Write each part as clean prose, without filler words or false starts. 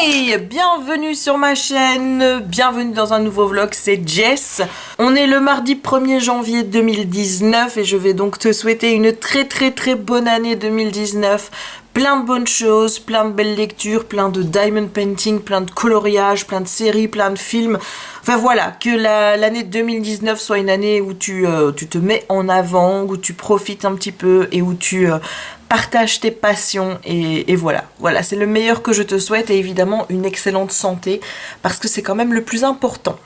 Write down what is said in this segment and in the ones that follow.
Hey, bienvenue sur ma chaîne, bienvenue dans un nouveau vlog, c'est Jess. On est le mardi 1er janvier 2019 et je vais donc te souhaiter une très bonne année 2019. Plein de bonnes choses, plein de belles lectures, plein de diamond painting, plein de coloriage, plein de séries, plein de films. Enfin voilà, que l'année 2019 soit une année où tu te mets en avant, où tu profites un petit peu et où tu partages tes passions et voilà. Voilà, c'est le meilleur que je te souhaite et évidemment une excellente santé parce que c'est quand même le plus important.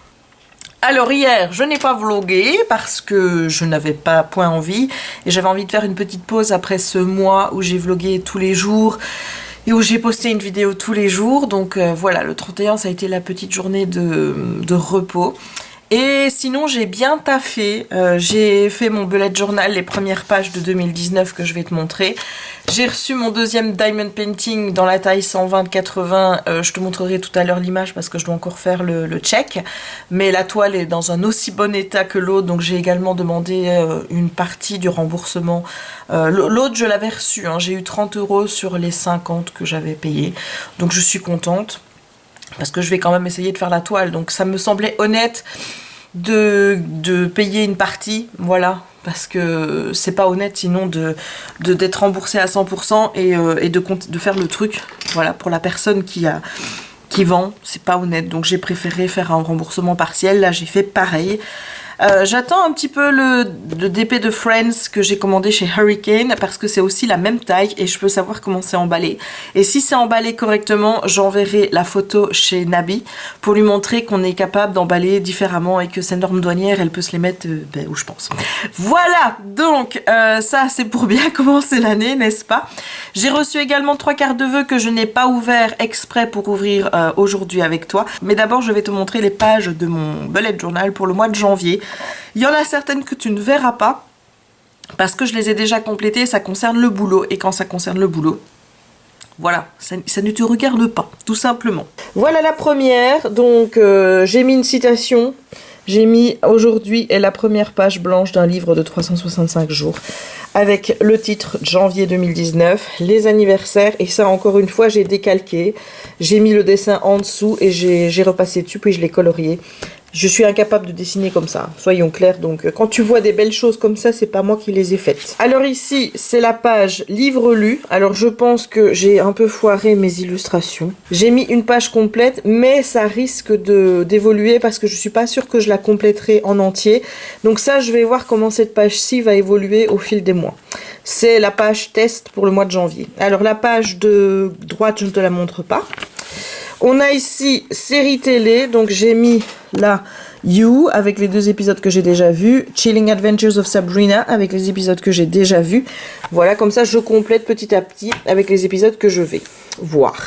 Alors hier, je n'ai pas vlogué parce que je n'avais pas point envie et j'avais envie de faire une petite pause après ce mois où j'ai vlogué tous les jours et où j'ai posté une vidéo tous les jours. Donc voilà, le 31 ça a été la petite journée de repos. Et sinon j'ai bien taffé, j'ai fait mon bullet journal, les premières pages de 2019 que je vais te montrer. J'ai reçu mon deuxième diamond painting dans la taille 120-80, je te montrerai tout à l'heure l'image parce que je dois encore faire le check. Mais la toile est dans un aussi bon état que l'autre, donc j'ai également demandé une partie du remboursement. L'autre je l'avais reçu, hein, j'ai eu 30 € sur les 50 que j'avais payé, donc je suis contente. Parce que je vais quand même essayer de faire la toile, donc ça me semblait honnête de payer une partie, voilà, parce que c'est pas honnête sinon d'être remboursé à 100% et de faire le truc, voilà, pour la personne qui vend, c'est pas honnête, donc j'ai préféré faire un remboursement partiel. Là j'ai fait pareil. J'attends un petit peu le DP de Friends que j'ai commandé chez Hurricane parce que c'est aussi la même taille et je peux savoir comment c'est emballé. Et si c'est emballé correctement, j'enverrai la photo chez Nabi pour lui montrer qu'on est capable d'emballer différemment et que ces normes douanières, elle peut se les mettre où je pense. Voilà, donc ça c'est pour bien commencer l'année, n'est-ce pas? J'ai reçu également 3 cartes de vœux que je n'ai pas ouvert exprès pour ouvrir aujourd'hui avec toi. Mais d'abord, je vais te montrer les pages de mon bullet journal pour le mois de janvier. Il y en a certaines que tu ne verras pas parce que je les ai déjà complétées, ça concerne le boulot et quand ça concerne le boulot, voilà, ça ne te regarde pas, tout simplement. Voilà la première, donc j'ai mis une citation, j'ai mis aujourd'hui est la première page blanche d'un livre de 365 jours avec le titre janvier 2019, les anniversaires, et ça encore une fois j'ai décalqué, j'ai mis le dessin en dessous et j'ai repassé dessus puis je l'ai colorié. Je suis incapable de dessiner comme ça, soyons clairs, donc quand tu vois des belles choses comme ça, c'est pas moi qui les ai faites. Alors ici, c'est la page livre lu. Alors je pense que j'ai un peu foiré mes illustrations. J'ai mis une page complète, mais ça risque d'évoluer parce que je suis pas sûre que je la compléterai en entier. Donc ça, je vais voir comment cette page-ci va évoluer au fil des mois. C'est la page test pour le mois de janvier. Alors la page de droite, je ne te la montre pas. On a ici série télé, donc j'ai mis là You avec les 2 épisodes que j'ai déjà vus, Chilling Adventures of Sabrina avec les épisodes que j'ai déjà vus. Voilà, comme ça je complète petit à petit avec les épisodes que je vais voir.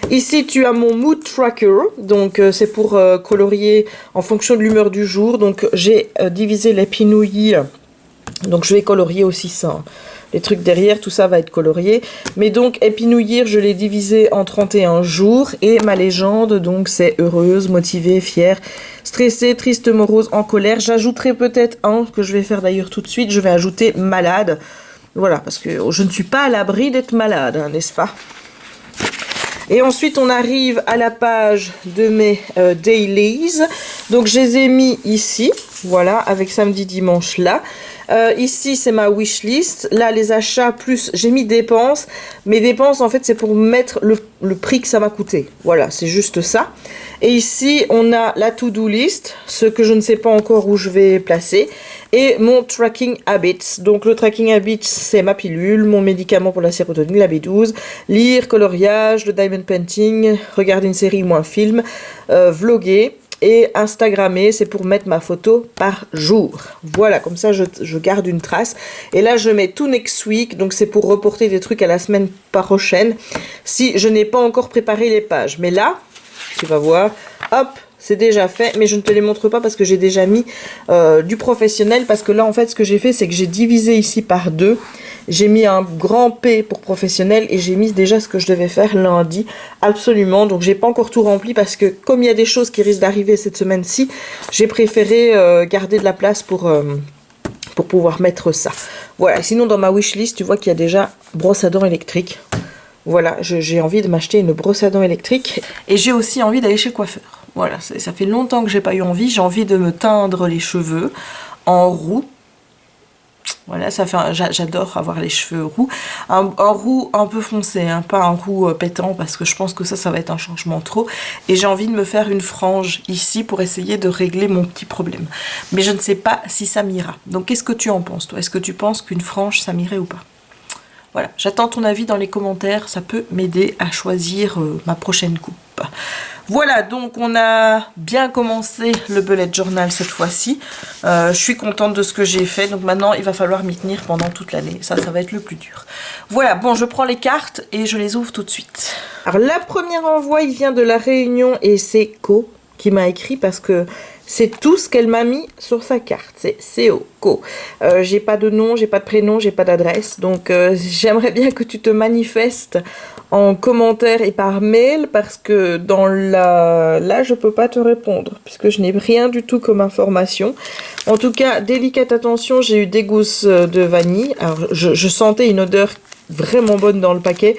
Ici tu as mon mood tracker, donc c'est pour colorier en fonction de l'humeur du jour. Donc j'ai divisé les pinouilles, donc je vais colorier aussi ça. Les trucs derrière, tout ça va être colorié. Mais donc, épinouillir, je l'ai divisé en 31 jours. Et ma légende, donc, c'est heureuse, motivée, fière, stressée, triste, morose, en colère. J'ajouterai peut-être un que je vais faire d'ailleurs tout de suite. Je vais ajouter malade. Voilà, parce que je ne suis pas à l'abri d'être malade, hein, n'est-ce pas? Et ensuite, on arrive à la page de mes dailies. Donc, je les ai mis ici. Voilà, avec samedi, dimanche là. Ici, c'est ma wishlist. Là, les achats, plus j'ai mis dépenses. Mes dépenses, en fait, c'est pour mettre le prix que ça m'a coûté. Voilà, c'est juste ça. Et ici, on a la to-do list, ce que je ne sais pas encore où je vais placer. Et mon tracking habits. Donc, le tracking habits, c'est ma pilule, mon médicament pour la sérotonine, la B12. Lire, coloriage, le diamond painting, regarder une série ou un film, vlogger. Et Instagrammer, c'est pour mettre ma photo par jour. Voilà, comme ça je garde une trace. Et là je mets tout next week, donc c'est pour reporter des trucs à la semaine prochaine. Si je n'ai pas encore préparé les pages. Mais là, tu vas voir, hop, c'est déjà fait. Mais je ne te les montre pas parce que j'ai déjà mis du professionnel. Parce que là en fait ce que j'ai fait, c'est que j'ai divisé ici par 2. J'ai mis un grand P pour professionnel et j'ai mis déjà ce que je devais faire lundi. Absolument. Donc, j'ai pas encore tout rempli parce que comme il y a des choses qui risquent d'arriver cette semaine-ci, j'ai préféré garder de la place pour pouvoir mettre ça. Voilà. Sinon, dans ma wishlist, tu vois qu'il y a déjà brosse à dents électrique. Voilà, j'ai envie de m'acheter une brosse à dents électrique. Et j'ai aussi envie d'aller chez le coiffeur. Voilà, ça fait longtemps que j'ai pas eu envie. J'ai envie de me teindre les cheveux en roux. Voilà, ça fait j'adore avoir les cheveux roux. Un roux un peu foncé, hein, pas un roux pétant, parce que je pense que ça va être un changement trop. Et j'ai envie de me faire une frange ici pour essayer de régler mon petit problème. Mais je ne sais pas si ça m'ira. Donc qu'est-ce que tu en penses, toi? Est-ce que tu penses qu'une frange, ça m'irait ou pas? Voilà, j'attends ton avis dans les commentaires, ça peut m'aider à choisir ma prochaine coupe. Voilà, donc on a bien commencé le bullet journal cette fois-ci. Je suis contente de ce que j'ai fait, donc maintenant il va falloir m'y tenir pendant toute l'année. Ça va être le plus dur. Voilà, bon, je prends les cartes et je les ouvre tout de suite. Alors la première envoi, il vient de La Réunion et c'est Co qui m'a écrit parce que c'est tout ce qu'elle m'a mis sur sa carte. C'est CO, Co. J'ai pas de nom, j'ai pas de prénom, j'ai pas d'adresse. Donc j'aimerais bien que tu te manifestes en commentaire et par mail parce que dans là je peux pas te répondre puisque je n'ai rien du tout comme information. En tout cas, délicate attention, j'ai eu des gousses de vanille. Alors je sentais une odeur vraiment bonne dans le paquet.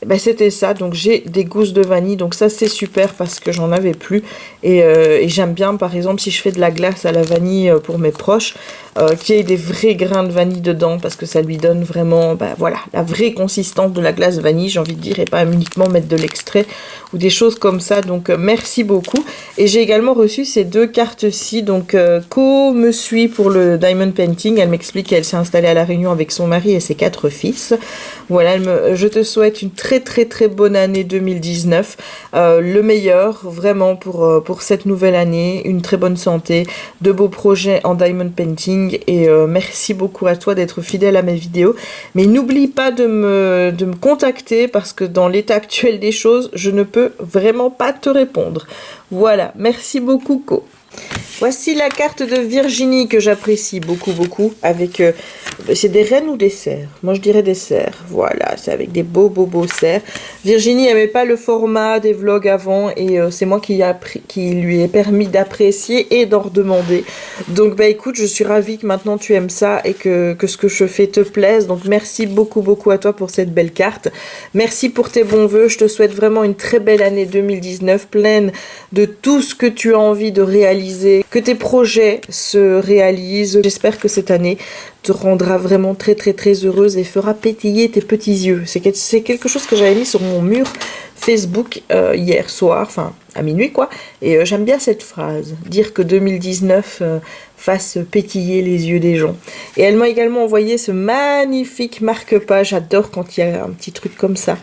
Ben, c'était ça, donc j'ai des gousses de vanille, donc ça c'est super parce que j'en avais plus et j'aime bien par exemple si je fais de la glace à la vanille pour mes proches qu'il y ait des vrais grains de vanille dedans parce que ça lui donne vraiment voilà, la vraie consistance de la glace vanille, j'ai envie de dire, et pas uniquement mettre de l'extrait ou des choses comme ça. Donc merci beaucoup. Et j'ai également reçu ces deux cartes-ci, donc Co me suit pour le diamond painting, elle m'explique qu'elle s'est installée à La Réunion avec son mari et ses 4 fils. Voilà, je te souhaite une très bonne année 2019, le meilleur vraiment pour cette nouvelle année, une très bonne santé, de beaux projets en diamond painting et merci beaucoup à toi d'être fidèle à mes vidéos, mais n'oublie pas de me contacter parce que dans l'état actuel des choses, je ne peux vraiment pas te répondre. Voilà, merci beaucoup Co. Voici la carte de Virginie que j'apprécie beaucoup avec c'est des rennes ou des cerfs? Moi je dirais des cerfs. Voilà, c'est avec des beaux cerfs. Virginie n'aimait pas le format des vlogs avant et c'est moi qui lui ai permis d'apprécier et d'en redemander. Donc bah écoute, je suis ravie que maintenant tu aimes ça et que ce que je fais te plaise. Donc merci beaucoup à toi pour cette belle carte. Merci pour tes bons vœux. Je te souhaite vraiment une très belle année 2019, pleine de tout ce que tu as envie de réaliser, que tes projets se réalisent. J'espère que cette année te rendra vraiment très heureuse et fera pétiller tes petits yeux. C'est quelque chose que j'avais mis sur mon mur Facebook hier soir, enfin à minuit quoi, et j'aime bien cette phrase, dire que 2019 fasse pétiller les yeux des gens. Et elle m'a également envoyé ce magnifique marque-page, j'adore quand il y a un petit truc comme ça.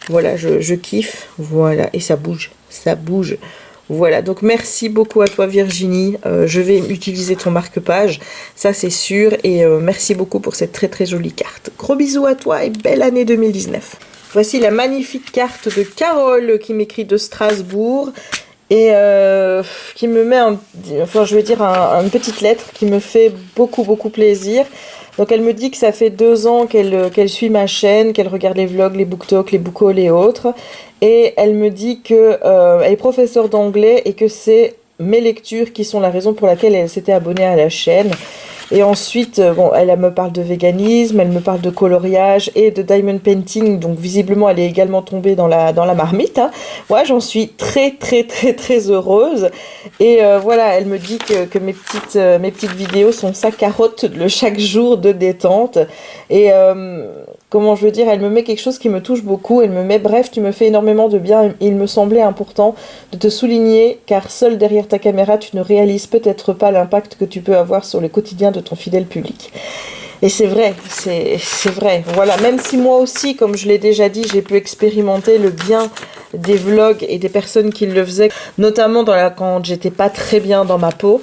Voilà, je kiffe, voilà, et ça bouge. Voilà, donc merci beaucoup à toi Virginie, je vais utiliser ton marque-page, ça c'est sûr, et merci beaucoup pour cette très jolie carte. Gros bisous à toi et belle année 2019. Voici la magnifique carte de Carole qui m'écrit de Strasbourg et qui me met une petite lettre qui me fait beaucoup plaisir. Donc elle me dit que ça fait 2 ans qu'elle suit ma chaîne, qu'elle regarde les vlogs, les booktalks, les bookhauls et autres. Et elle me dit que elle est professeure d'anglais et que c'est mes lectures qui sont la raison pour laquelle elle s'était abonnée à la chaîne. Et ensuite, bon, elle me parle de véganisme, elle me parle de coloriage et de diamond painting. Donc visiblement, elle est également tombée dans la marmite. Hein. Ouais, j'en suis très heureuse. Et voilà, elle me dit que mes petites vidéos sont sa carotte chaque jour de détente. Et comment je veux dire, elle me met quelque chose qui me touche beaucoup. Elle me met, bref, tu me fais énormément de bien. Il me semblait important de te souligner, car seul derrière ta caméra, tu ne réalises peut-être pas l'impact que tu peux avoir sur le quotidien de ton fidèle public. Et c'est vrai, c'est vrai. Voilà, même si moi aussi, comme je l'ai déjà dit, j'ai pu expérimenter le bien des vlogs et des personnes qui le faisaient, notamment quand j'étais pas très bien dans ma peau.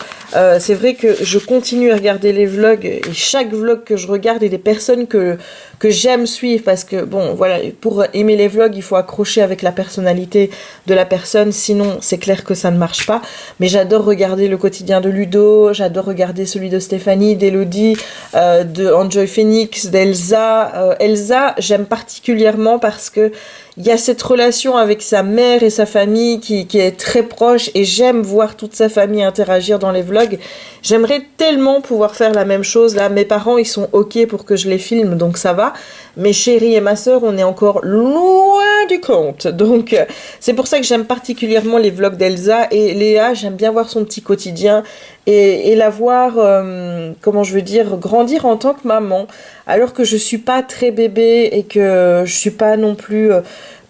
C'est vrai que je continue à regarder les vlogs et chaque vlog que je regarde et des personnes que j'aime suivre parce que bon voilà, pour aimer les vlogs il faut accrocher avec la personnalité de la personne, sinon c'est clair que ça ne marche pas. Mais j'adore regarder le quotidien de Ludo, j'adore regarder celui de Stéphanie, d'Elodie, de Enjoy Phoenix, d'Elsa. Elsa j'aime particulièrement parce que il y a cette relation avec sa mère et sa famille qui est très proche et j'aime voir toute sa famille interagir dans les vlogs. J'aimerais tellement pouvoir faire la même chose. Là, mes parents, ils sont OK pour que je les filme, donc ça va. Mes chéris et ma sœur, on est encore loin du compte. Donc c'est pour ça que j'aime particulièrement les vlogs d'Elsa et Léa. J'aime bien voir son petit quotidien et la voir, comment je veux dire, grandir en tant que maman, alors que je suis pas très bébé et que je suis pas non plus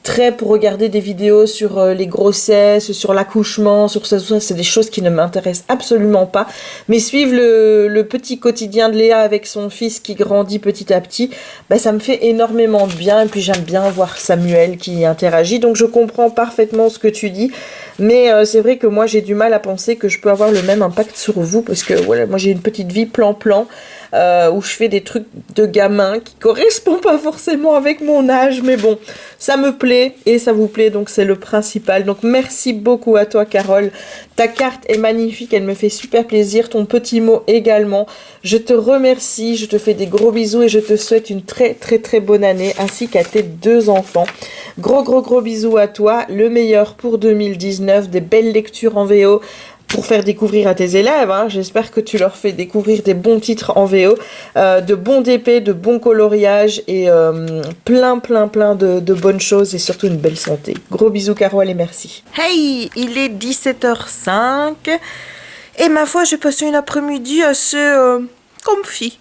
très pour regarder des vidéos sur les grossesses, sur l'accouchement, sur ça, c'est des choses qui ne m'intéressent absolument pas. Mais suivre le petit quotidien de Léa avec son fils qui grandit petit à petit, bah, ça me fait énormément de bien. Et puis j'aime bien voir Samuel qui interagit. Donc je comprends parfaitement ce que tu dis. Mais c'est vrai que moi j'ai du mal à penser que je peux avoir le même impact sur vous. Parce que voilà, moi j'ai une petite vie plan-plan. Où je fais des trucs de gamin qui correspondent pas forcément avec mon âge, mais bon, ça me plaît et ça vous plaît, donc c'est le principal. Donc merci beaucoup à toi Carole, ta carte est magnifique, elle me fait super plaisir, ton petit mot également. Je te remercie, je te fais des gros bisous et je te souhaite une très très très bonne année ainsi qu'à tes 2 enfants. Gros bisous à toi, le meilleur pour 2019, des belles lectures en VO pour faire découvrir à tes élèves, hein. J'espère que tu leur fais découvrir des bons titres en VO, de bons DP, de bons coloriages et plein de bonnes choses et surtout une belle santé. Gros bisous Carole et merci. Hey, il est 17h05 et ma foi j'ai passé une après-midi assez comfy.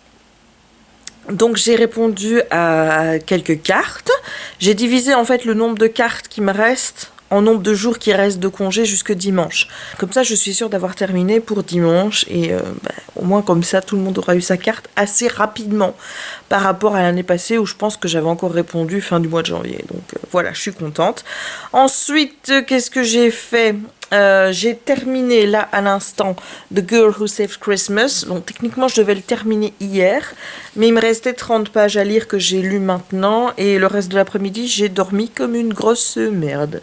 Donc j'ai répondu à quelques cartes, j'ai divisé en fait le nombre de cartes qui me restent en nombre de jours qui restent de congé jusque dimanche. Comme ça, je suis sûre d'avoir terminé pour dimanche et au moins comme ça, tout le monde aura eu sa carte assez rapidement par rapport à l'année passée où je pense que j'avais encore répondu fin du mois de janvier. Donc voilà, je suis contente. Ensuite, qu'est-ce que j'ai fait ? J'ai terminé là à l'instant The Girl Who Saved Christmas. Donc techniquement je devais le terminer hier, mais il me restait 30 pages à lire que j'ai lu maintenant et le reste de l'après-midi j'ai dormi comme une grosse merde.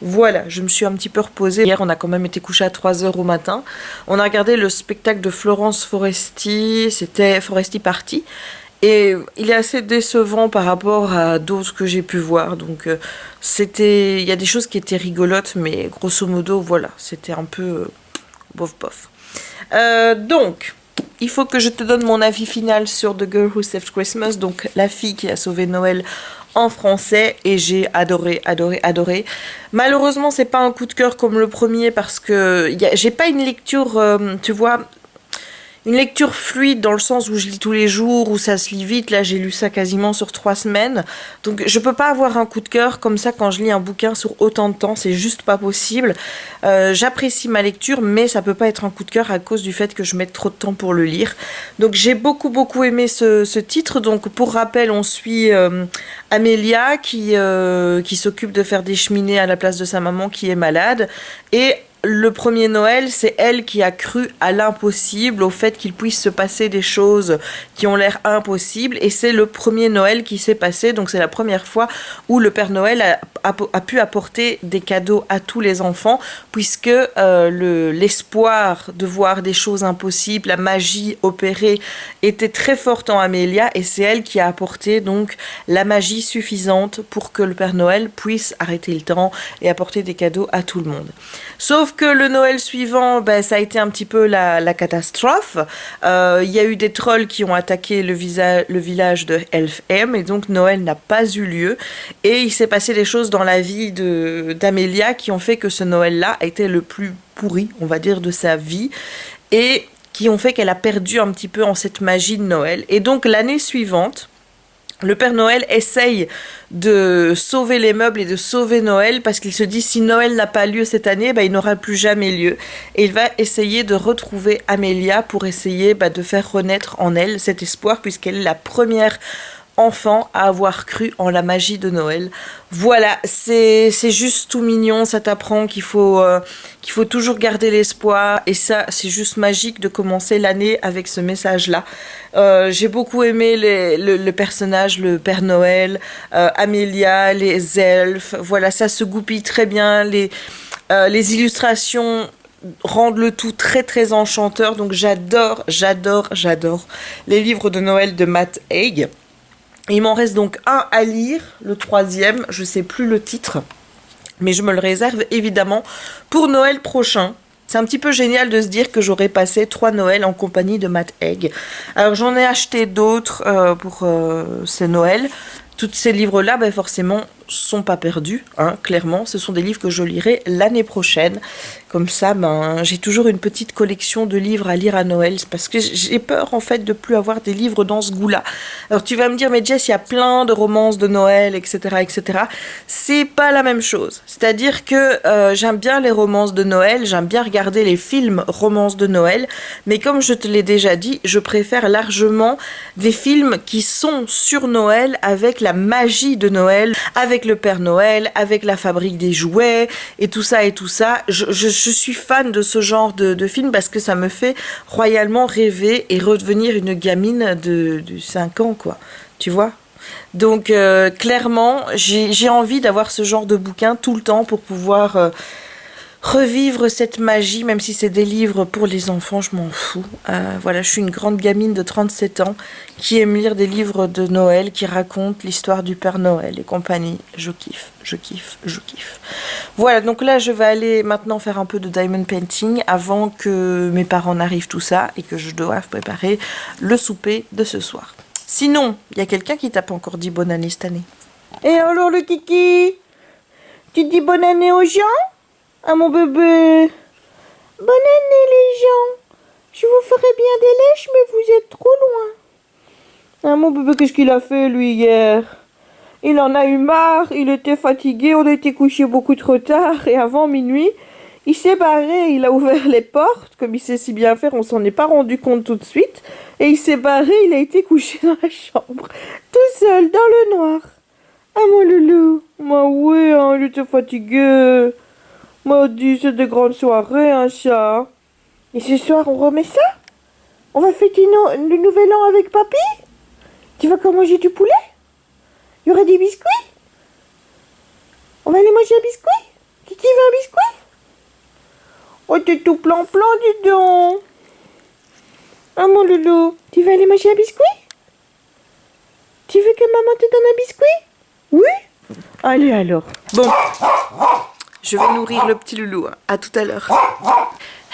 Voilà, je me suis un petit peu reposée. Hier on a quand même été couché à 3h au matin. On a regardé le spectacle de Florence Foresti, c'était Foresti Party. Et il est assez décevant par rapport à d'autres que j'ai pu voir. Donc il y a des choses qui étaient rigolotes, mais grosso modo, voilà, c'était un peu bof. Donc, il faut que je te donne mon avis final sur The Girl Who Saved Christmas, donc la fille qui a sauvé Noël en français, et j'ai adoré. Malheureusement, c'est pas un coup de cœur comme le premier parce que j'ai pas une lecture, tu vois. Une lecture fluide dans le sens où je lis tous les jours, où ça se lit vite. Là, j'ai lu ça quasiment sur 3 semaines. Donc, je peux pas avoir un coup de cœur comme ça quand je lis un bouquin sur autant de temps. C'est juste pas possible. J'apprécie ma lecture, mais ça peut pas être un coup de cœur à cause du fait que je mette trop de temps pour le lire. Donc, j'ai beaucoup aimé ce titre. Donc, pour rappel, on suit Amélia qui s'occupe de faire des cheminées à la place de sa maman qui est malade. Et le premier Noël, c'est elle qui a cru à l'impossible, au fait qu'il puisse se passer des choses qui ont l'air impossibles. Et c'est le premier Noël qui s'est passé, donc c'est la première fois où le Père Noël a pu apporter des cadeaux à tous les enfants, puisque l'espoir de voir des choses impossibles, la magie opérée, était très forte en Amélia. Et c'est elle qui a apporté donc la magie suffisante pour que le Père Noël puisse arrêter le temps et apporter des cadeaux à tout le monde. Sauf que le Noël suivant, ça a été un petit peu la catastrophe. Il y a eu des trolls qui ont attaqué le village de Elfhem et donc Noël n'a pas eu lieu. Et il s'est passé des choses dans la vie d'Amélia qui ont fait que ce Noël-là a été le plus pourri, on va dire, de sa vie. Et qui ont fait qu'elle a perdu un petit peu en cette magie de Noël. Et donc l'année suivante, le Père Noël essaye de sauver les meubles et de sauver Noël parce qu'il se dit si Noël n'a pas lieu cette année, il n'aura plus jamais lieu. Et il va essayer de retrouver Amélia pour essayer de faire renaître en elle cet espoir puisqu'elle est la première enfant à avoir cru en la magie de Noël. Voilà, c'est juste tout mignon, ça t'apprend qu'il faut toujours garder l'espoir et ça, c'est juste magique de commencer l'année avec ce message-là. J'ai beaucoup aimé le personnage, le Père Noël, Amélia, les elfes, voilà, ça se goupille très bien, les illustrations rendent le tout très très enchanteur, donc j'adore les livres de Noël de Matt Haig. Il m'en reste donc un à lire, le 3e, je sais plus le titre, mais je me le réserve évidemment pour Noël prochain. C'est un petit peu génial de se dire que j'aurais passé 3 Noëls en compagnie de Matt Haig. Alors j'en ai acheté d'autres pour ces Noëls. Tous ces livres-là, forcément, sont pas perdus, hein, clairement. Ce sont des livres que je lirai l'année prochaine. Comme ça, j'ai toujours une petite collection de livres à lire à Noël, parce que j'ai peur en fait de plus avoir des livres dans ce goût-là. Alors tu vas me dire, mais Jess, il y a plein de romances de Noël, etc., etc. C'est pas la même chose. C'est-à-dire que j'aime bien les romances de Noël, j'aime bien regarder les films romances de Noël, mais comme je te l'ai déjà dit, je préfère largement des films qui sont sur Noël, avec la magie de Noël, avec le Père Noël, avec la fabrique des jouets, et tout ça et tout ça. Je suis fan de ce genre de film parce que ça me fait royalement rêver et redevenir une gamine de 5 ans, quoi. Tu vois ? Donc, clairement, j'ai envie d'avoir ce genre de bouquin tout le temps pour pouvoir revivre cette magie, même si c'est des livres pour les enfants, je m'en fous. Voilà, je suis une grande gamine de 37 ans qui aime lire des livres de Noël qui racontent l'histoire du Père Noël et compagnie. Je kiffe, je kiffe, je kiffe. Voilà, donc là, je vais aller maintenant faire un peu de diamond painting avant que mes parents n'arrivent, tout ça, et que je doive préparer le souper de ce soir. Sinon, il y a quelqu'un qui t'a pas encore dit bonne année cette année. Et alors le kiki, tu dis bonne année aux gens? Ah mon bébé. Bonne année les gens. Je vous ferai bien des lèches, mais vous êtes trop loin. Ah mon bébé, qu'est-ce qu'il a fait lui hier? Il en a eu marre, il était fatigué, on était couché beaucoup trop tard, et avant minuit, il s'est barré, il a ouvert les portes, comme il sait si bien faire, on s'en est pas rendu compte tout de suite, et il s'est barré, il a été couché dans la chambre, tout seul, dans le noir. Ah mon loulou, moi oui, hein, il était fatigué. Moi dit, c'est des grandes soirées, hein, ça. Et ce soir, on remet ça? On va fêter le nouvel an avec papy? Tu vas quand manger du poulet? Il y aura des biscuits? On va aller manger un biscuit? Qui veut un biscuit? Oh, t'es tout plan-plan, dis donc. Ah, mon loulou, tu veux aller manger un biscuit? Tu veux que maman te donne un biscuit? Oui? Allez alors. Bon, je vais nourrir le petit loulou. À tout à l'heure.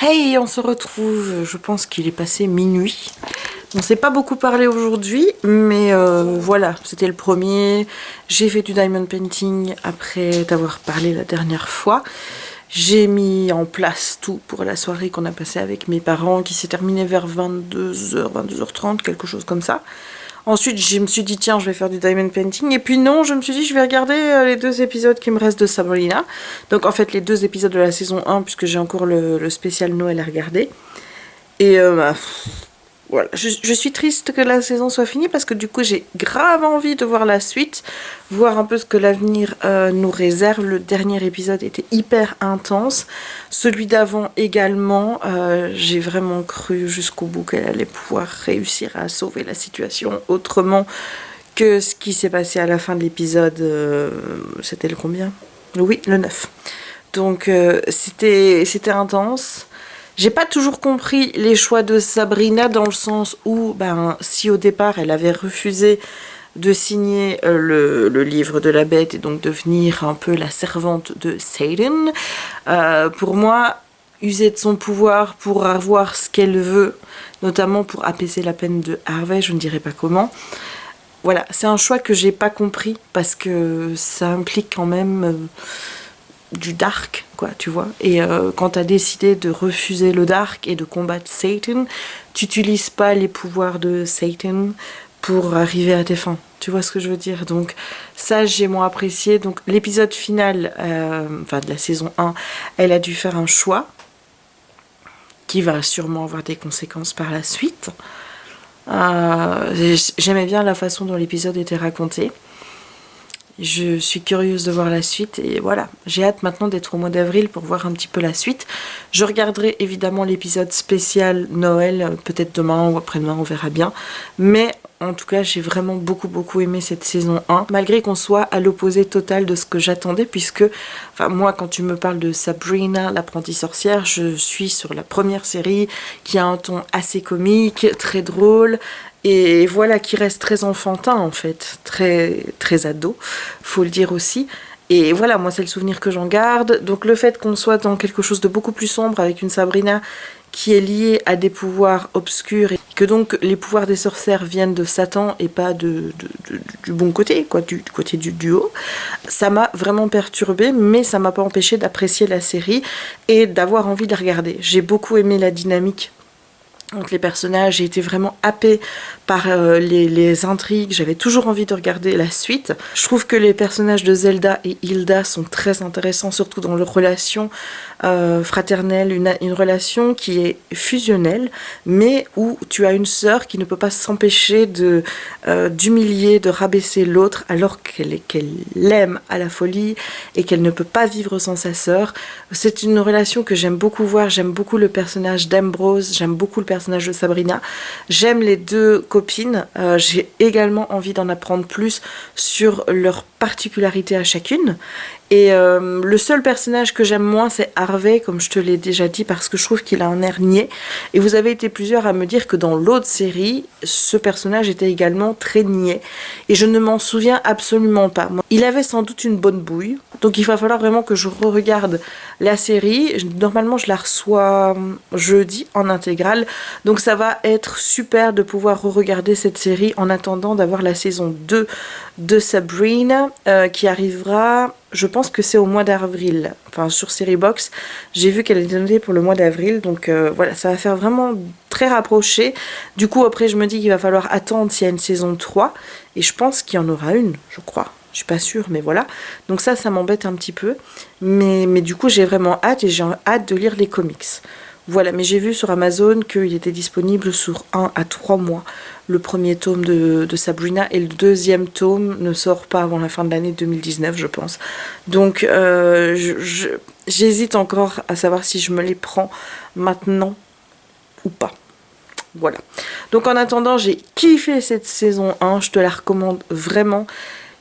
Hey, on se retrouve, je pense qu'il est passé minuit. On ne s'est pas beaucoup parlé aujourd'hui, mais voilà, c'était le premier. J'ai fait du diamond painting après t'avoir parlé la dernière fois. J'ai mis en place tout pour la soirée qu'on a passée avec mes parents, qui s'est terminée vers 22h, 22h30, quelque chose comme ça. Ensuite, je me suis dit, tiens, je vais faire du diamond painting. Et puis non, je me suis dit, je vais regarder les 2 épisodes qui me restent de Sabrina. Donc en fait, les 2 épisodes de la saison 1, puisque j'ai encore le spécial Noël à regarder. Et voilà, je suis triste que la saison soit finie, parce que du coup, j'ai grave envie de voir la suite, voir un peu ce que l'avenir nous réserve. Le dernier épisode était hyper intense. Celui d'avant également, j'ai vraiment cru jusqu'au bout qu'elle allait pouvoir réussir à sauver la situation autrement que ce qui s'est passé à la fin de l'épisode. C'était le combien? Oui, le 9. Donc c'était intense. J'ai pas toujours compris les choix de Sabrina, dans le sens où, si au départ elle avait refusé de signer le livre de la bête et donc devenir un peu la servante de Satan, pour moi, user de son pouvoir pour avoir ce qu'elle veut, notamment pour apaiser la peine de Harvey, je ne dirais pas comment. Voilà, c'est un choix que j'ai pas compris, parce que ça implique quand même du dark, quoi, tu vois. Et quand tu as décidé de refuser le dark et de combattre Satan, tu n'utilises pas les pouvoirs de Satan pour arriver à tes fins. Tu vois ce que je veux dire? Donc ça, j'ai moins apprécié. Donc l'épisode final, de la saison 1, elle a dû faire un choix qui va sûrement avoir des conséquences par la suite. J'aimais bien la façon dont l'épisode était raconté. Je suis curieuse de voir la suite, et voilà, j'ai hâte maintenant d'être au mois d'avril pour voir un petit peu la suite. Je regarderai évidemment l'épisode spécial Noël, peut-être demain ou après-demain, on verra bien. Mais en tout cas, j'ai vraiment beaucoup aimé cette saison 1, malgré qu'on soit à l'opposé total de ce que j'attendais, puisque moi, quand tu me parles de Sabrina, l'apprentie sorcière, je suis sur la première série qui a un ton assez comique, très drôle, et voilà, qui reste très enfantin en fait, très ado, faut le dire aussi. Et voilà, moi c'est le souvenir que j'en garde. Donc le fait qu'on soit dans quelque chose de beaucoup plus sombre, avec une Sabrina qui est liée à des pouvoirs obscurs et que donc les pouvoirs des sorcières viennent de Satan et pas du bon côté, quoi, du côté du duo. Ça m'a vraiment perturbée, mais ça m'a pas empêché d'apprécier la série et d'avoir envie de la regarder. J'ai beaucoup aimé la dynamique entre les personnages, j'ai été vraiment happée par les intrigues, j'avais toujours envie de regarder la suite. Je trouve que les personnages de Zelda et Hilda sont très intéressants, surtout dans leur relation fraternelle, une relation qui est fusionnelle, mais où tu as une sœur qui ne peut pas s'empêcher d'humilier, de rabaisser l'autre, alors qu'elle l'aime à la folie et qu'elle ne peut pas vivre sans sa sœur. C'est une relation que j'aime beaucoup voir, j'aime beaucoup le personnage d'Ambrose, j'aime beaucoup le personnage de Sabrina, j'aime les deux copines, j'ai également envie d'en apprendre plus sur leurs particularités à chacune. Et le seul personnage que j'aime moins, c'est Harvey, comme je te l'ai déjà dit, parce que je trouve qu'il a un air niais. Et vous avez été plusieurs à me dire que dans l'autre série, ce personnage était également très niais. Et je ne m'en souviens absolument pas. Il avait sans doute une bonne bouille, donc il va falloir vraiment que je re-regarde la série. Normalement, je la reçois jeudi en intégrale, donc ça va être super de pouvoir re-regarder cette série en attendant d'avoir la saison 2 de Sabrina qui arrivera... Je pense que c'est au mois d'avril. Enfin, sur Seriebox, j'ai vu qu'elle était notée pour le mois d'avril. Donc voilà, ça va faire vraiment très rapproché. Du coup, après, je me dis qu'il va falloir attendre s'il y a une saison 3. Et je pense qu'il y en aura une, je crois. Je suis pas sûre, mais voilà. Donc ça m'embête un petit peu. Mais du coup, j'ai vraiment hâte et j'ai hâte de lire les comics. Voilà, mais j'ai vu sur Amazon qu'il était disponible sur 1 à 3 mois. Le premier tome de Sabrina et le deuxième tome ne sort pas avant la fin de l'année 2019, je pense. Donc, j'hésite encore à savoir si je me les prends maintenant ou pas. Voilà. Donc, en attendant, j'ai kiffé cette saison 1. Je te la recommande vraiment.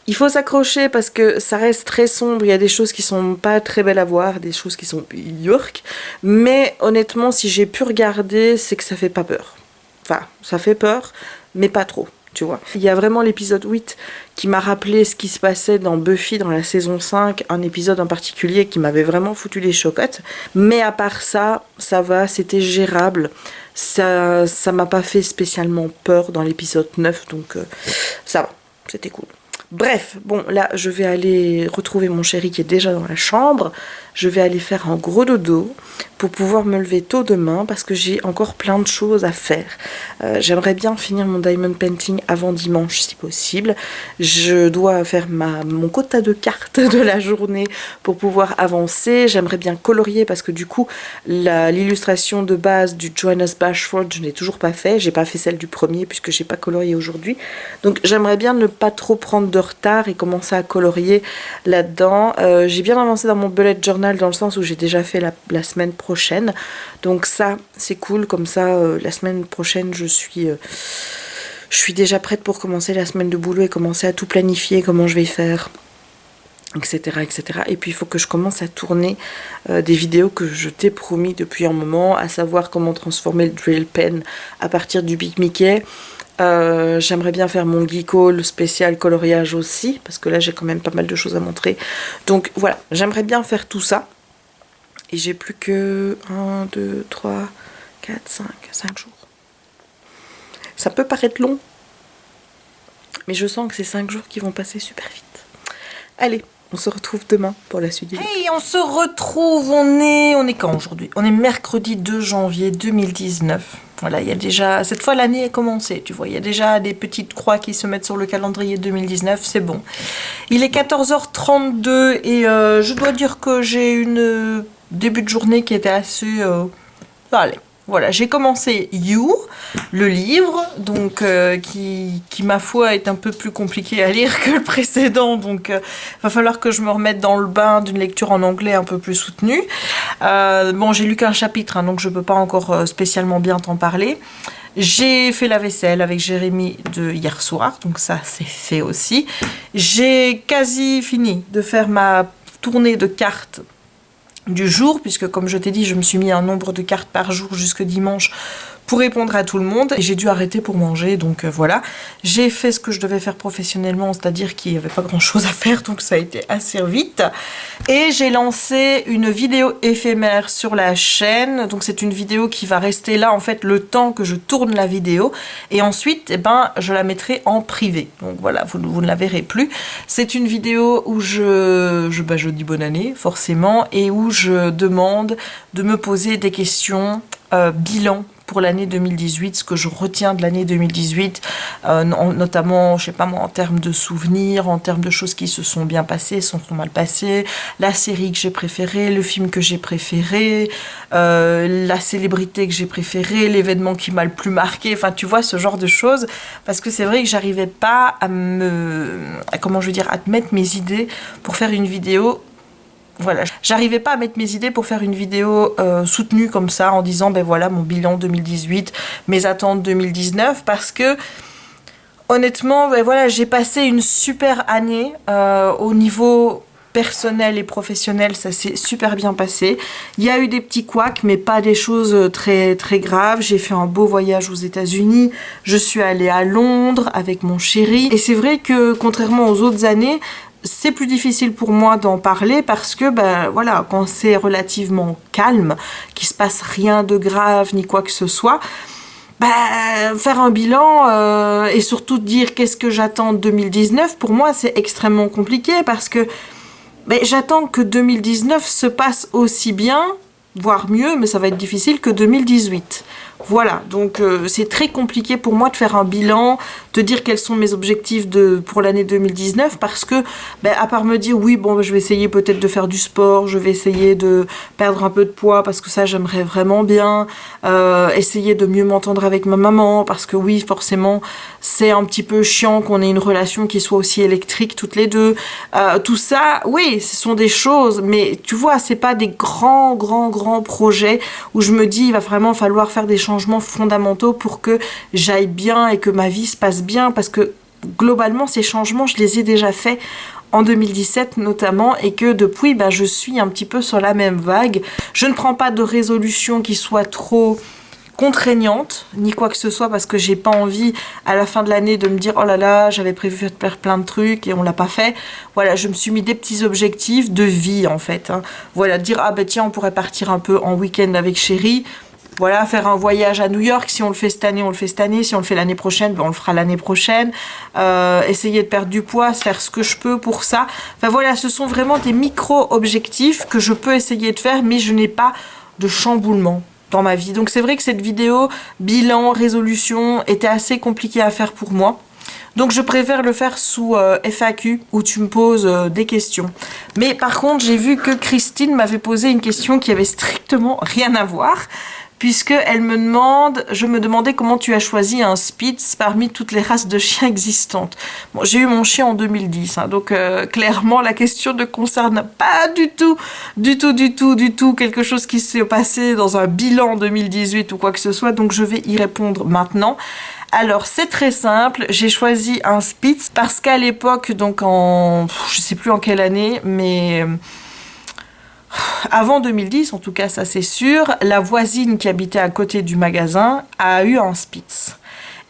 Il faut s'accrocher parce que ça reste très sombre, il y a des choses qui sont pas très belles à voir, des choses qui sont yurk, mais honnêtement, si j'ai pu regarder, c'est que ça fait pas peur. Enfin, ça fait peur, mais pas trop, tu vois. Il y a vraiment l'épisode 8 qui m'a rappelé ce qui se passait dans Buffy dans la saison 5, un épisode en particulier qui m'avait vraiment foutu les chocottes, mais à part ça, ça va, c'était gérable. Ça m'a pas fait spécialement peur dans l'épisode 9, donc ça va, c'était cool. Bref, bon, là, je vais aller retrouver mon chéri qui est déjà dans la chambre. Je vais aller faire un gros dodo pour pouvoir me lever tôt demain parce que j'ai encore plein de choses à faire. J'aimerais bien finir mon diamond painting avant dimanche si possible. Je dois faire mon quota de cartes de la journée pour pouvoir avancer. J'aimerais bien colorier parce que du coup, l'illustration de base du Johannes Bashford, je n'ai toujours pas fait. J'ai pas fait celle du premier puisque j'ai pas colorié aujourd'hui. Donc j'aimerais bien ne pas trop prendre de retard et commencer à colorier là-dedans. J'ai bien avancé dans mon bullet journal dans le sens où j'ai déjà fait la semaine prochaine. Donc ça, c'est cool. Comme ça, la semaine prochaine, je suis déjà prête pour commencer la semaine de boulot et commencer à tout planifier, comment je vais faire, etc. etc. Et puis il faut que je commence à tourner des vidéos que je t'ai promis depuis un moment, à savoir comment transformer le drill pen à partir du Big Mickey. J'aimerais bien faire mon geek haul spécial coloriage aussi parce que là j'ai quand même pas mal de choses à montrer, donc voilà, j'aimerais bien faire tout ça et j'ai plus que 1, 2, 3, 4, 5 jours. Ça peut paraître long mais je sens que c'est 5 jours qui vont passer super vite. Allez, on se retrouve demain pour la suite du vlog. Hey, on se retrouve, on est quand aujourd'hui? On est mercredi 2 janvier 2019. Voilà, il y a déjà, cette fois l'année est commencée, tu vois, il y a déjà des petites croix qui se mettent sur le calendrier 2019, c'est bon. Il est 14h32 et je dois dire que j'ai une début de journée qui était assez... allez, voilà, j'ai commencé You, le livre, donc qui ma foi est un peu plus compliqué à lire que le précédent, donc va falloir que je me remette dans le bain d'une lecture en anglais un peu plus soutenue. Bon, j'ai lu qu'un chapitre, hein, donc je peux pas encore spécialement bien t'en parler. J'ai fait la vaisselle avec Jérémy de hier soir, donc ça c'est fait aussi. J'ai quasi fini de faire ma tournée de cartes du jour, puisque comme je t'ai dit, je me suis mis un nombre de cartes par jour jusque dimanche pour répondre à tout le monde. Et j'ai dû arrêter pour manger, donc voilà. J'ai fait ce que je devais faire professionnellement, c'est-à-dire qu'il n'y avait pas grand-chose à faire, donc ça a été assez vite. Et j'ai lancé une vidéo éphémère sur la chaîne. Donc c'est une vidéo qui va rester là, en fait, le temps que je tourne la vidéo. Et ensuite, eh ben, je la mettrai en privé. Donc voilà, vous ne la verrez plus. C'est une vidéo où je dis bonne année, forcément, et où je demande de me poser des questions bilan pour l'année 2018, ce que je retiens de l'année 2018, notamment, je sais pas moi, en termes de souvenirs, en termes de choses qui se sont bien passées, sont mal passées, la série que j'ai préférée, le film que j'ai préféré, la célébrité que j'ai préférée, l'événement qui m'a le plus marqué, enfin tu vois, ce genre de choses, parce que c'est vrai que j'arrivais pas à te mettre mes idées pour faire une vidéo. Voilà, j'arrivais pas à mettre mes idées pour faire une vidéo soutenue comme ça, en disant ben voilà mon bilan 2018, mes attentes 2019, parce que honnêtement, ben voilà, j'ai passé une super année au niveau personnel et professionnel, ça s'est super bien passé. Il y a eu des petits couacs, mais pas des choses très très graves. J'ai fait un beau voyage aux États-Unis, je suis allée à Londres avec mon chéri, et c'est vrai que contrairement aux autres années, c'est plus difficile pour moi d'en parler parce que, ben voilà, quand c'est relativement calme, qu'il se passe rien de grave ni quoi que ce soit, faire un bilan et surtout dire qu'est-ce que j'attends de 2019, pour moi c'est extrêmement compliqué parce que j'attends que 2019 se passe aussi bien, voire mieux, mais ça va être difficile que 2018. Voilà, donc c'est très compliqué pour moi de faire un bilan, de dire quels sont mes objectifs pour l'année 2019, parce que, à part me dire, oui, bon, je vais essayer peut-être de faire du sport, je vais essayer de perdre un peu de poids, parce que ça, j'aimerais vraiment bien, essayer de mieux m'entendre avec ma maman, parce que oui, forcément, c'est un petit peu chiant qu'on ait une relation qui soit aussi électrique toutes les deux. Tout ça, oui, ce sont des choses, mais tu vois, c'est pas des grands projets où je me dis, il va vraiment falloir faire des changements fondamentaux pour que j'aille bien et que ma vie se passe bien, parce que globalement ces changements je les ai déjà faits en 2017 notamment, et que depuis je suis un petit peu sur la même vague. Je ne prends pas de résolution qui soit trop contraignante ni quoi que ce soit, parce que j'ai pas envie à la fin de l'année de me dire oh là là j'avais prévu de faire plein de trucs et on l'a pas fait. Voilà, je me suis mis des petits objectifs de vie en fait, hein. Voilà, dire tiens on pourrait partir un peu en week-end avec chéri. Voilà, faire un voyage à New York, si on le fait cette année, on le fait cette année. Si on le fait l'année prochaine, on le fera l'année prochaine. Essayer de perdre du poids, faire ce que je peux pour ça. Enfin voilà, ce sont vraiment des micro-objectifs que je peux essayer de faire, mais je n'ai pas de chamboulement dans ma vie. Donc c'est vrai que cette vidéo, bilan, résolution, était assez compliquée à faire pour moi. Donc je préfère le faire sous FAQ, où tu me poses des questions. Mais par contre, j'ai vu que Christine m'avait posé une question qui avait strictement rien à voir, puisqu'elle je me demandais comment tu as choisi un Spitz parmi toutes les races de chiens existantes. Bon, j'ai eu mon chien en 2010, hein, donc clairement la question ne concerne pas du tout quelque chose qui s'est passé dans un bilan 2018 ou quoi que ce soit, donc je vais y répondre maintenant. Alors c'est très simple, j'ai choisi un Spitz parce qu'à l'époque, donc je sais plus en quelle année, mais avant 2010, en tout cas ça c'est sûr, la voisine qui habitait à côté du magasin a eu un Spitz.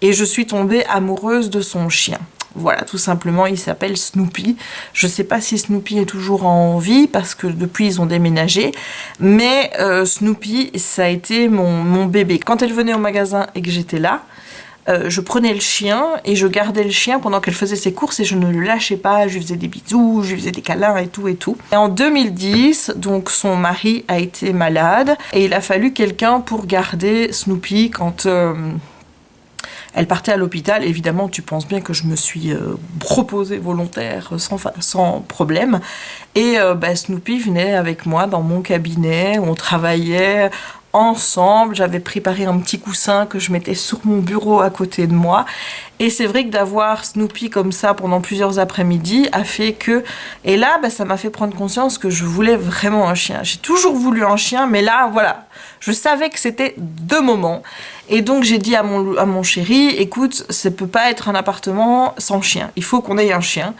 Et je suis tombée amoureuse de son chien. Voilà, tout simplement, il s'appelle Snoopy. Je sais pas si Snoopy est toujours en vie, parce que depuis ils ont déménagé. Mais Snoopy, ça a été mon bébé. Quand elle venait au magasin et que j'étais là, je prenais le chien et je gardais le chien pendant qu'elle faisait ses courses et je ne le lâchais pas, je lui faisais des bisous, je lui faisais des câlins et tout et tout. Et en 2010, donc son mari a été malade et il a fallu quelqu'un pour garder Snoopy quand elle partait à l'hôpital. Évidemment, tu penses bien que je me suis proposée volontaire sans problème. Et Snoopy venait avec moi dans mon cabinet, on travaillait ensemble. J'avais préparé un petit coussin que je mettais sur mon bureau à côté de moi. Et c'est vrai que d'avoir Snoopy comme ça pendant plusieurs après-midi a fait que... Et là, ça m'a fait prendre conscience que je voulais vraiment un chien. J'ai toujours voulu un chien, mais là, voilà. Je savais que c'était de moment. Et donc, j'ai dit à mon chéri, écoute, ça peut pas être un appartement sans chien. Il faut qu'on ait un chien.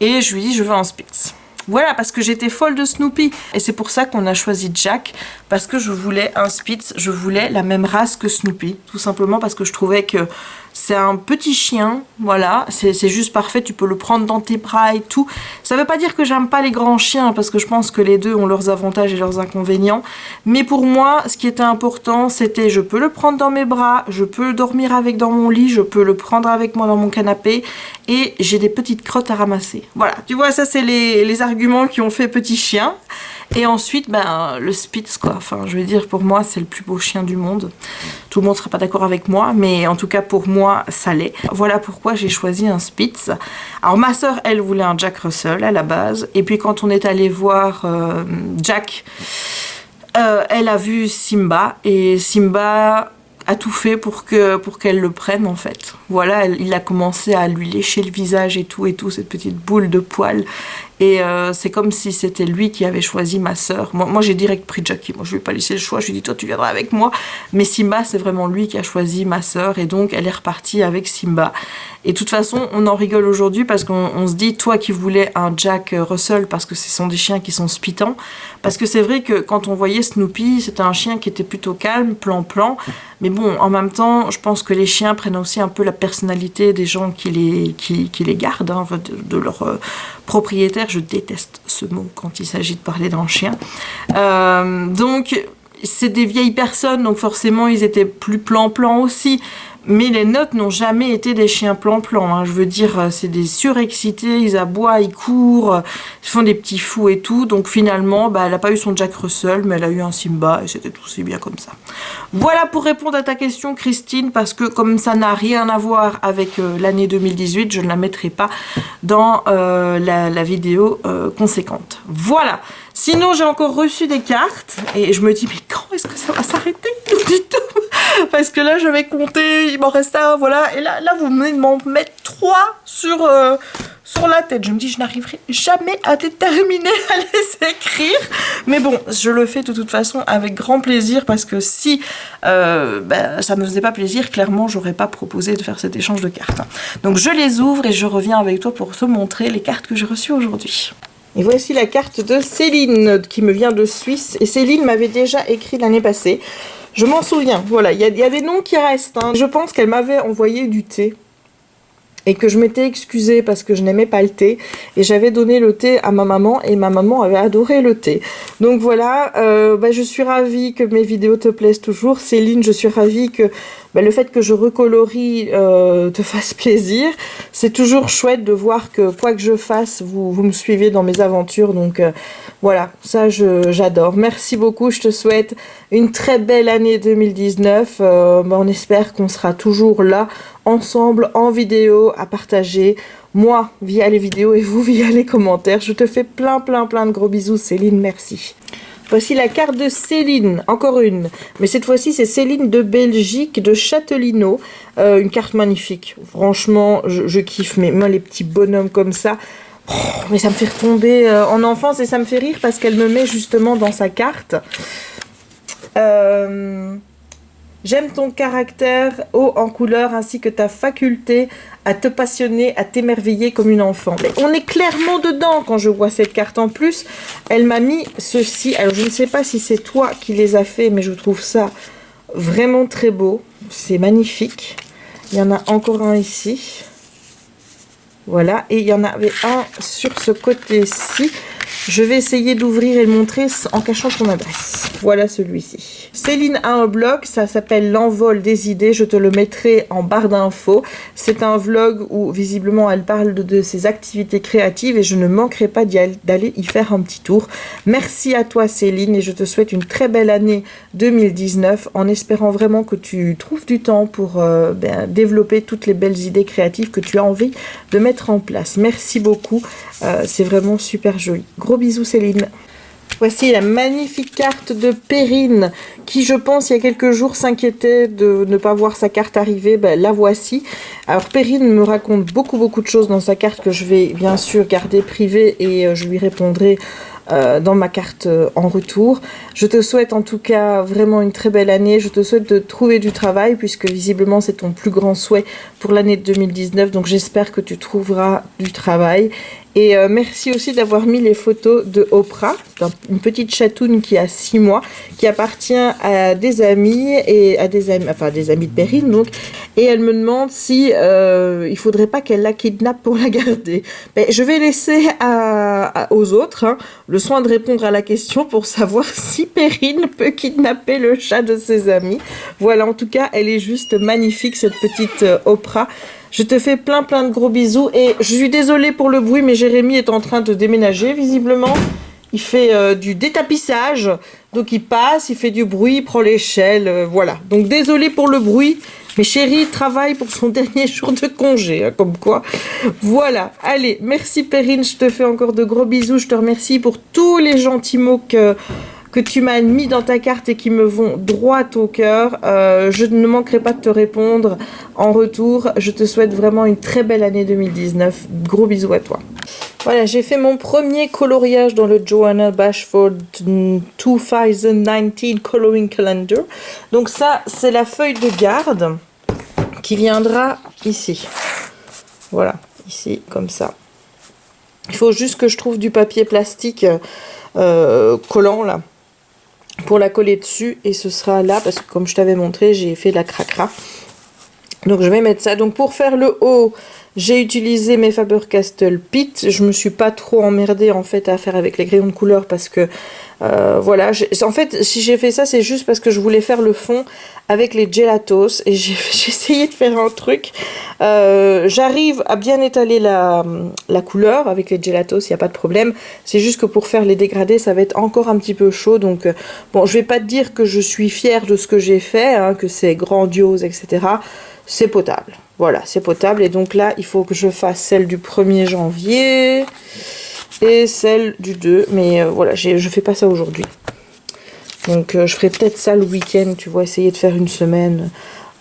Et je lui dis, je veux un Spitz. Voilà, parce que j'étais folle de Snoopy. Et c'est pour ça qu'on a choisi Jack, parce que je voulais un Spitz, je voulais la même race que Snoopy. Tout simplement parce que je trouvais que c'est un petit chien, voilà, c'est juste parfait, tu peux le prendre dans tes bras et tout. Ça veut pas dire que j'aime pas les grands chiens, parce que je pense que les deux ont leurs avantages et leurs inconvénients. Mais pour moi, ce qui était important, c'était je peux le prendre dans mes bras, je peux dormir avec dans mon lit, je peux le prendre avec moi dans mon canapé, et j'ai des petites crottes à ramasser. Voilà, tu vois, ça c'est les arguments qui ont fait petit chien. Et ensuite, ben, le Spitz, quoi. Enfin, je veux dire, pour moi, c'est le plus beau chien du monde. Tout le monde ne sera pas d'accord avec moi, mais en tout cas, pour moi, ça l'est. Voilà pourquoi j'ai choisi un Spitz. Alors, ma sœur, elle voulait un Jack Russell à la base. Et puis, quand on est allé voir Jack, elle a vu Simba. Et Simba a tout fait pour qu'elle le prenne, en fait. Voilà, il a commencé à lui lécher le visage et tout, cette petite boule de poils. Et c'est comme si c'était lui qui avait choisi ma sœur. Moi j'ai direct pris Jackie. Moi, je lui ai pas laissé le choix. Je lui ai dit, toi, tu viendras avec moi. Mais Simba, c'est vraiment lui qui a choisi ma sœur. Et donc, elle est repartie avec Simba. Et de toute façon, on en rigole aujourd'hui parce qu'on se dit, toi qui voulais un Jack Russell, parce que ce sont des chiens qui sont spitants. Parce que c'est vrai que quand on voyait Snoopy, c'était un chien qui était plutôt calme, plan-plan. Mais bon, en même temps, je pense que les chiens prennent aussi un peu la personnalité des gens qui les gardent, hein, de leur propriétaire. Je déteste ce mot quand il s'agit de parler d'un chien. Donc, c'est des vieilles personnes, donc forcément, ils étaient plus plan-plan aussi. Mais les nôtres n'ont jamais été des chiens plan-plan. Hein. Je veux dire, c'est des surexcités, ils aboient, ils courent, ils font des petits fous et tout. Donc finalement, bah, elle n'a pas eu son Jack Russell, mais elle a eu un Simba et c'était tout aussi bien comme ça. Voilà pour répondre à ta question, Christine, parce que comme ça n'a rien à voir avec l'année 2018, je ne la mettrai pas dans la vidéo conséquente. Voilà. Sinon, j'ai encore reçu des cartes et je me dis, mais quand est-ce que ça va s'arrêter du tout? Parce que là, je vais compter, il m'en reste un, voilà. Et là vous venez de m'en mettre 3 sur la tête. Je me dis, je n'arriverai jamais à déterminer à les écrire. Mais bon, je le fais de toute façon avec grand plaisir parce que si ça me faisait pas plaisir, clairement, j'aurais pas proposé de faire cet échange de cartes. Donc, je les ouvre et je reviens avec toi pour te montrer les cartes que j'ai reçues aujourd'hui. Et voici la carte de Céline qui me vient de Suisse. Et Céline m'avait déjà écrit l'année passée. Je m'en souviens, voilà, il y a des noms qui restent. Hein. Je pense qu'elle m'avait envoyé du thé et que je m'étais excusée parce que je n'aimais pas le thé. Et j'avais donné le thé à ma maman et ma maman avait adoré le thé. Donc voilà, je suis ravie que mes vidéos te plaisent toujours. Céline, je suis ravie que le fait que je recolorie te fasse plaisir. C'est toujours chouette de voir que quoi que je fasse, vous me suivez dans mes aventures. Donc voilà, ça j'adore. Merci beaucoup, je te souhaite une très belle année 2019. On espère qu'on sera toujours là, ensemble, en vidéo, à partager. Moi, via les vidéos et vous, via les commentaires. Je te fais plein de gros bisous, Céline, merci. Voici la carte de Céline, encore une. Mais cette fois-ci, c'est Céline de Belgique, de Châtelineau. Une carte magnifique. Franchement, je kiffe. Mais moi, les petits bonhommes comme ça, mais ça me fait retomber en enfance et ça me fait rire parce qu'elle me met justement dans sa carte. J'aime ton caractère haut en couleur ainsi que ta faculté à te passionner, à t'émerveiller comme une enfant. Mais on est clairement dedans quand je vois cette carte. En plus, elle m'a mis ceci. Alors, je ne sais pas si c'est toi qui les as fait, mais je trouve ça vraiment très beau. C'est magnifique. Il y en a encore un ici. Voilà. Et il y en avait un sur ce côté-ci. Je vais essayer d'ouvrir et de montrer en cachant ton adresse. Voilà celui-ci. Céline a un blog, ça s'appelle L'envol des idées. Je te le mettrai en barre d'infos. C'est un vlog où visiblement elle parle de ses activités créatives et je ne manquerai pas d'aller y faire un petit tour. Merci à toi Céline et je te souhaite une très belle année 2019 en espérant vraiment que tu trouves du temps pour développer toutes les belles idées créatives que tu as envie de mettre en place. Merci beaucoup, c'est vraiment super joli. Gros bisous Céline. Voici la magnifique carte de Perrine qui, je pense, il y a quelques jours s'inquiétait de ne pas voir sa carte arriver. La voici. Alors Perrine me raconte beaucoup de choses dans sa carte que je vais bien sûr garder privée et je lui répondrai dans ma carte en retour. Je te souhaite en tout cas vraiment une très belle année. Je te souhaite de trouver du travail puisque visiblement c'est ton plus grand souhait pour l'année 2019. Donc j'espère que tu trouveras du travail. Et merci aussi d'avoir mis les photos de Oprah, une petite chatoune qui a 6 mois, qui appartient à des amis, et à des amis, enfin des amis de Perrine donc. Et elle me demande si il faudrait pas qu'elle la kidnappe pour la garder. Ben, je vais laisser aux autres le soin de répondre à la question pour savoir si Perrine peut kidnapper le chat de ses amis. Voilà, en tout cas, elle est juste magnifique cette petite Oprah. Je te fais plein de gros bisous et je suis désolée pour le bruit, mais Jérémy est en train de déménager visiblement. Il fait du détapissage, donc il passe, il fait du bruit, il prend l'échelle, voilà. Donc désolée pour le bruit, mais chérie travaille pour son dernier jour de congé, comme quoi. Voilà, allez, merci Perrine, je te fais encore de gros bisous, je te remercie pour tous les gentils mots que tu m'as mis dans ta carte et qui me vont droit au cœur. Je ne manquerai pas de te répondre en retour. Je te souhaite vraiment une très belle année 2019. Gros bisous à toi. Voilà, j'ai fait mon premier coloriage dans le Joanna Bashford 2019 Coloring Calendar. Donc ça, c'est la feuille de garde qui viendra ici. Voilà, ici, comme ça. Il faut juste que je trouve du papier plastique collant, là, pour la coller dessus, et ce sera là, parce que comme je t'avais montré, j'ai fait de la cracra. Donc je vais mettre ça. Donc pour faire le haut, j'ai utilisé mes Faber-Castell Pitt. Je me suis pas trop emmerdée en fait à faire avec les crayons de couleur parce que voilà. En fait, si j'ai fait ça, c'est juste parce que je voulais faire le fond avec les gelatos et j'ai essayé de faire un truc. J'arrive à bien étaler la couleur avec les gelatos, il n'y a pas de problème. C'est juste que pour faire les dégradés, ça va être encore un petit peu chaud. Donc bon, je vais pas te dire que je suis fière de ce que j'ai fait, que c'est grandiose, etc. C'est potable. Voilà, c'est potable. Et donc là, il faut que je fasse celle du 1er janvier et celle du 2. Mais voilà, je fais pas ça aujourd'hui. Donc je ferai peut-être ça le week-end, tu vois, essayer de faire une semaine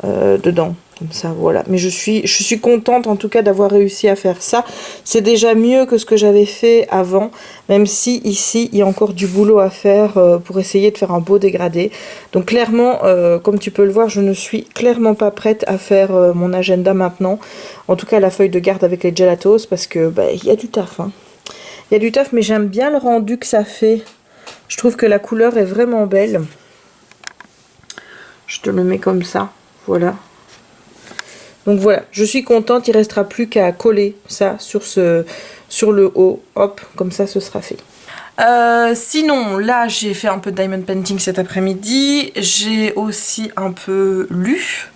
dedans. Comme ça, voilà. Mais je suis contente en tout cas d'avoir réussi à faire ça. C'est déjà mieux que ce que j'avais fait avant, même si ici, il y a encore du boulot à faire pour essayer de faire un beau dégradé. Donc clairement, comme tu peux le voir, je ne suis clairement pas prête à faire mon agenda maintenant. En tout cas, la feuille de garde avec les gelatos, parce que il y a du taf. Il y a du taf, mais j'aime bien le rendu que ça fait. Je trouve que la couleur est vraiment belle. Je te le mets comme ça, voilà. Donc voilà, je suis contente, il ne restera plus qu'à coller ça sur le haut, hop, comme ça ce sera fait. Sinon, là j'ai fait un peu de diamond painting cet après-midi, j'ai aussi un peu lu.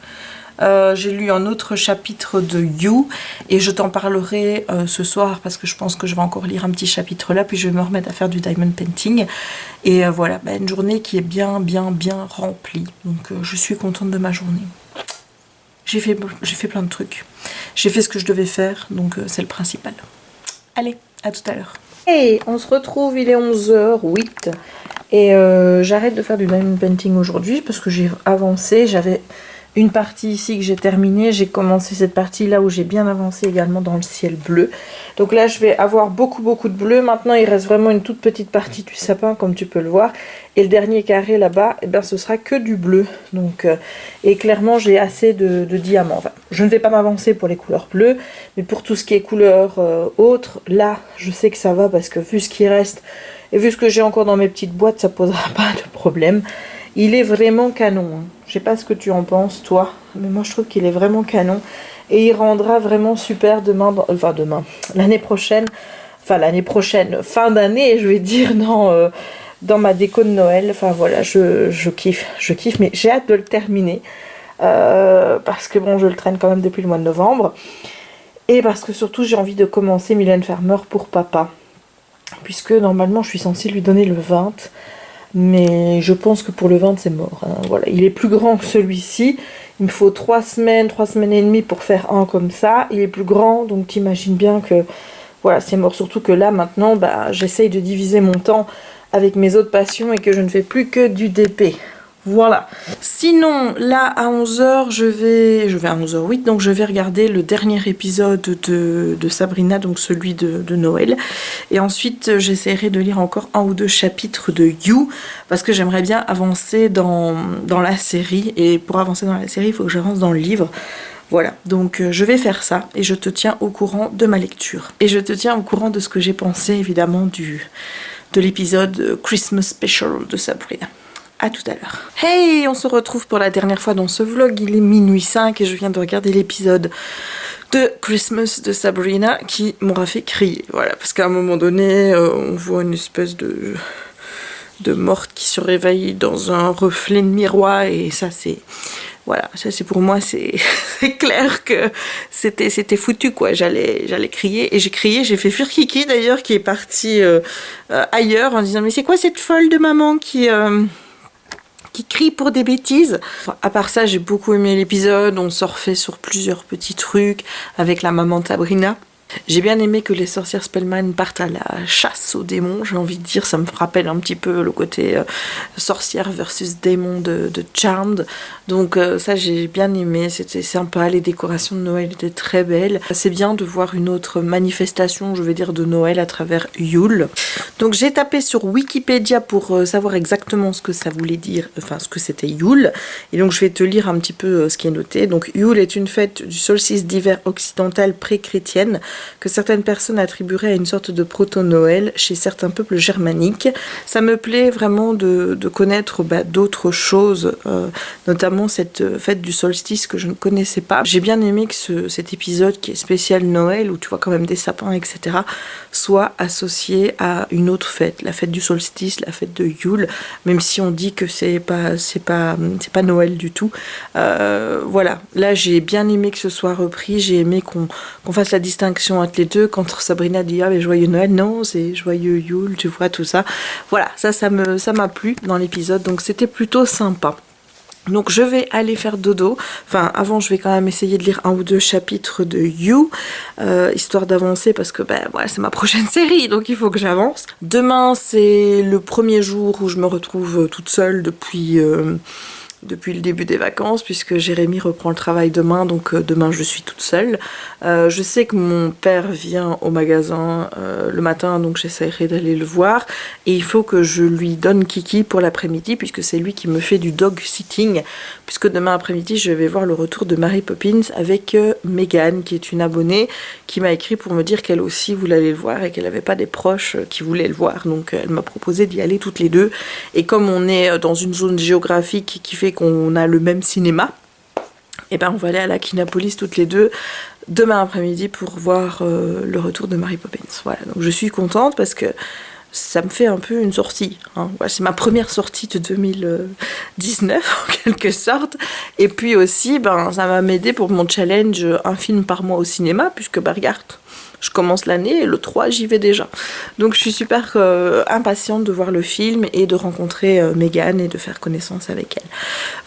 J'ai lu un autre chapitre de You et je t'en parlerai ce soir parce que je pense que je vais encore lire un petit chapitre là, puis je vais me remettre à faire du diamond painting. Et voilà, une journée qui est bien remplie, donc je suis contente de ma journée. J'ai fait plein de trucs. J'ai fait ce que je devais faire, donc c'est le principal. Allez, à tout à l'heure. Hey, on se retrouve, il est 11h08. Et j'arrête de faire du diamond painting aujourd'hui parce que j'ai avancé. J'avais une partie ici que j'ai terminée. J'ai commencé cette partie là où j'ai bien avancé également dans le ciel bleu. Donc là, je vais avoir beaucoup de bleu. Maintenant, il reste vraiment une toute petite partie du sapin, comme tu peux le voir. Et le dernier carré là-bas, ce sera que du bleu. Donc, et clairement, j'ai assez de diamants. Enfin, je ne vais pas m'avancer pour les couleurs bleues, mais pour tout ce qui est couleurs autres, là, je sais que ça va parce que vu ce qui reste et vu ce que j'ai encore dans mes petites boîtes, ça posera pas de problème. Il est vraiment canon. Je sais pas ce que tu en penses, toi, mais moi je trouve qu'il est vraiment canon. Et il rendra vraiment super l'année prochaine, fin d'année, je vais dire, dans ma déco de Noël. Enfin voilà, je kiffe, mais j'ai hâte de le terminer. Parce que bon, je le traîne quand même depuis le mois de novembre. Et parce que surtout, j'ai envie de commencer Mylène Farmer pour papa. Puisque normalement, je suis censée lui donner le 20. Mais je pense que pour le 20 c'est mort. Voilà, il est plus grand que celui-ci. Il me faut 3 semaines et demie pour faire un comme ça. Il est plus grand, donc t'imagines bien que voilà, c'est mort. Surtout que là maintenant, j'essaye de diviser mon temps avec mes autres passions et que je ne fais plus que du DP. Voilà. Sinon, là, à 11h, je vais à 11h08, donc je vais regarder le dernier épisode de Sabrina, donc celui de Noël. Et ensuite, j'essaierai de lire encore 1 ou 2 chapitres de You, parce que j'aimerais bien avancer dans la série. Et pour avancer dans la série, il faut que j'avance dans le livre. Voilà, donc je vais faire ça et je te tiens au courant de ma lecture. Et je te tiens au courant de ce que j'ai pensé évidemment de l'épisode Christmas Special de Sabrina. À tout à l'heure. Hey, on se retrouve pour la dernière fois dans ce vlog, il est minuit 5 et je viens de regarder l'épisode de Christmas de Sabrina qui m'aura fait crier. Voilà, parce qu'à un moment donné, on voit une espèce de morte qui se réveille dans un reflet de miroir et ça c'est... Voilà, ça c'est pour moi, c'est clair que c'était foutu quoi, j'allais crier et j'ai crié, j'ai fait fuir Kiki d'ailleurs qui est partie ailleurs en disant mais c'est quoi cette folle de maman qui crie pour des bêtises. À part ça, j'ai beaucoup aimé l'épisode, on surfait sur plusieurs petits trucs avec la maman de Sabrina. J'ai bien aimé que les sorcières Spellman partent à la chasse aux démons, j'ai envie de dire, ça me rappelle un petit peu le côté sorcière versus démon de Charmed. Donc ça j'ai bien aimé, c'était sympa, les décorations de Noël étaient très belles. C'est bien de voir une autre manifestation, je vais dire, de Noël à travers Yule. Donc j'ai tapé sur Wikipédia pour savoir exactement ce que ça voulait dire, enfin ce que c'était Yule. Et donc je vais te lire un petit peu ce qui est noté. Donc Yule est une fête du solstice d'hiver occidental pré-chrétienne que certaines personnes attribueraient à une sorte de proto-Noël chez certains peuples germaniques. Ça me plaît vraiment de connaître d'autres choses, notamment cette fête du solstice que je ne connaissais pas. J'ai bien aimé que cet épisode qui est spécial Noël, où tu vois quand même des sapins, etc., soit associé à une autre fête, la fête du solstice, la fête de Yule, même si on dit que c'est pas Noël du tout. Voilà, là j'ai bien aimé que ce soit repris, j'ai aimé qu'on fasse la distinction entre les deux, quand Sabrina dit ah mais joyeux Noël, non c'est joyeux Yule, tu vois tout ça. Voilà, ça m'a plu dans l'épisode, donc c'était plutôt sympa. Donc je vais aller faire dodo, enfin avant je vais quand même essayer de lire un ou deux chapitres de You, histoire d'avancer parce que voilà, c'est ma prochaine série donc il faut que j'avance. Demain c'est le premier jour où je me retrouve toute seule depuis le début des vacances puisque Jérémy reprend le travail demain, donc demain je suis toute seule. Je sais que mon père vient au magasin le matin, donc j'essaierai d'aller le voir et il faut que je lui donne Kiki pour l'après-midi puisque c'est lui qui me fait du dog sitting, puisque demain après-midi je vais voir le retour de Mary Poppins avec Megan qui est une abonnée qui m'a écrit pour me dire qu'elle aussi voulait aller le voir et qu'elle n'avait pas des proches qui voulaient le voir, donc elle m'a proposé d'y aller toutes les deux. Et comme on est dans une zone géographique qui fait qu'on a le même cinéma, et on va aller à la Kinopolis toutes les deux demain après-midi pour voir le retour de Mary Poppins. Voilà, donc je suis contente parce que ça me fait un peu une sortie, hein. Voilà, c'est ma première sortie de 2019 en quelque sorte, et puis aussi ça va m'aider pour mon challenge un film par mois au cinéma, puisque regarde, je commence l'année et le 3 j'y vais déjà. Donc je suis super impatiente de voir le film et de rencontrer Megan et de faire connaissance avec elle.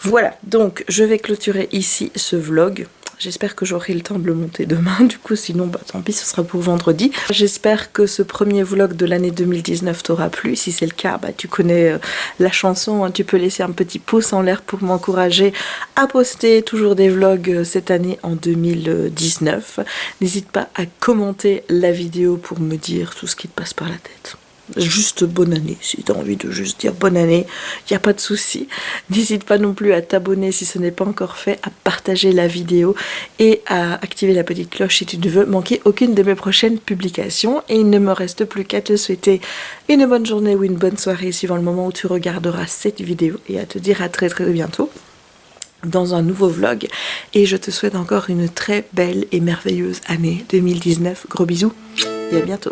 Voilà, donc je vais clôturer ici ce vlog. J'espère que j'aurai le temps de le monter demain, du coup sinon tant pis, ce sera pour vendredi. J'espère que ce premier vlog de l'année 2019 t'aura plu. Si c'est le cas, tu connais la chanson, hein, tu peux laisser un petit pouce en l'air pour m'encourager à poster toujours des vlogs cette année en 2019. N'hésite pas à commenter la vidéo pour me dire tout ce qui te passe par la tête. Juste bonne année, si tu as envie de juste dire bonne année, il n'y a pas de souci. N'hésite pas non plus à t'abonner si ce n'est pas encore fait, à partager la vidéo et à activer la petite cloche si tu ne veux manquer aucune de mes prochaines publications. Et il ne me reste plus qu'à te souhaiter une bonne journée ou une bonne soirée suivant le moment où tu regarderas cette vidéo et à te dire à très très bientôt dans un nouveau vlog. Et je te souhaite encore une très belle et merveilleuse année 2019. Gros bisous et à bientôt.